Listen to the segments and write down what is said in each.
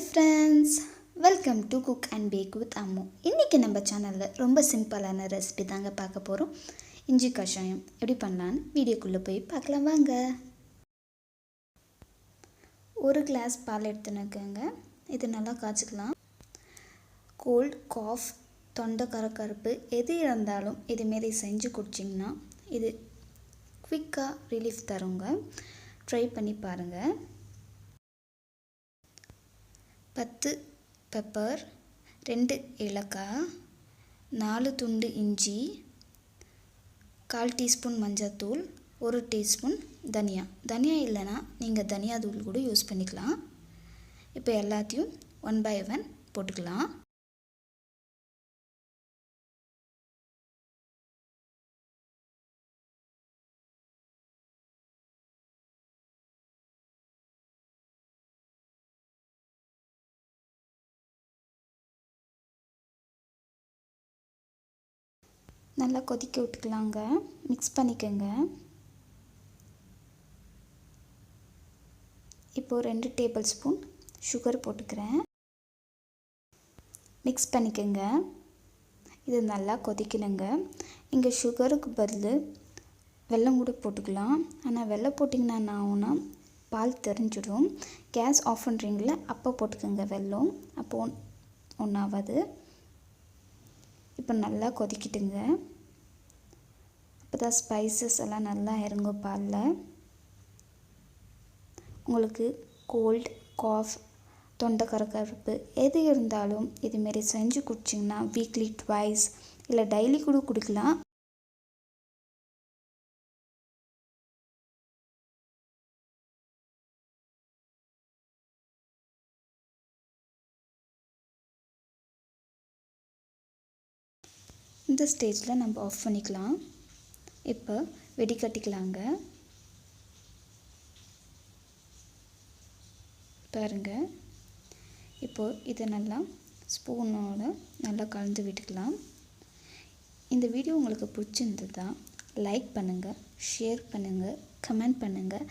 Friends, welcome to cook and bake with Ammu. இன்றைக்கி நம்ம சேனலில் ரொம்ப சிம்பிளான ரெசிபி தாங்க பார்க்க போகிறோம். இஞ்சி கஷாயம் எப்படி பண்ணலான்னு வீடியோக்குள்ளே போய் பார்க்கலாம் வாங்க. ஒரு கிளாஸ் பால் எடுத்துனுக்கங்க. இது நல்லா காய்ச்சிக்கலாம். கோல்ட், காஃப், தொண்டை கரகரப்பு எது இருந்தாலும் இதுமாரி செஞ்சு குடிச்சிங்கன்னா இது குவிக்காக ரிலீஃப் தருங்க. ட்ரை பண்ணி பாருங்கள். 10 பெப்பர், 2 ஏலக்காய், 4 துண்டு இஞ்சி, 1/4 டீஸ்பூன் மஞ்சள்தூள், 1 டீஸ்பூன் தனியா இல்லைன்னா நீங்கள் தனியா தூள் கூட யூஸ் பண்ணிக்கலாம். இப்போ எல்லாத்தையும் 1 by 1 போட்டுக்கலாம். நல்லா கொதிக்க விட்டுக்கலாங்க. மிக்ஸ் பண்ணிக்கோங்க. இப்போது 2 டேபிள் ஸ்பூன் சுகர் போட்டுக்கிறேன். மிக்ஸ் பண்ணிக்கோங்க. இது நல்லா கொதிக்கணுங்க. நீங்கள் சுகருக்கு பதில் வெல்லம் கூட போட்டுக்கலாம். ஆனால் வெல்லம் போட்டிங்கன்னா என்ன ஆகும்னா பால் தெரிஞ்சிடும். கேஸ் ஆஃப் பண்ணுறீங்கள அப்போ போட்டுக்கோங்க வெல்லம். அப்போது ஒன்றாவது. இப்போ நல்லா கொதிக்கிட்டுங்க. அப்போ தான் ஸ்பைசஸ் எல்லாம் நல்லா இறங்கும் பாலில். உங்களுக்கு கோல்ட், காஃப், தொண்டை கரகரப்பு எது இருந்தாலும் இதுமாரி செஞ்சு குடிச்சிங்கன்னா வீக்லி ட்வைஸ் இல்லை டெய்லி கூட குடிக்கலாம். இந்த ஸ்டேஜில் நம்ம ஆஃப் பண்ணிக்கலாம். இப்போ வெடிக்கட்டிக்கலாங்க. பாருங்கள். இப்போது இதை நல்லா ஸ்பூனோடு நல்லா கலந்து விட்டுக்கலாம். இந்த வீடியோ உங்களுக்கு பிடிச்சிருந்ததா லைக் பண்ணுங்கள், ஷேர் பண்ணுங்கள், கமெண்ட் பண்ணுங்கள்,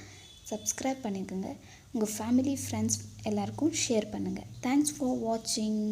சப்ஸ்கிரைப் பண்ணிக்கோங்க. உங்கள் ஃபேமிலி, ஃப்ரெண்ட்ஸ் எல்லாருக்கும் ஷேர் பண்ணுங்கள். தேங்க்ஸ் ஃபார் வாட்சிங்.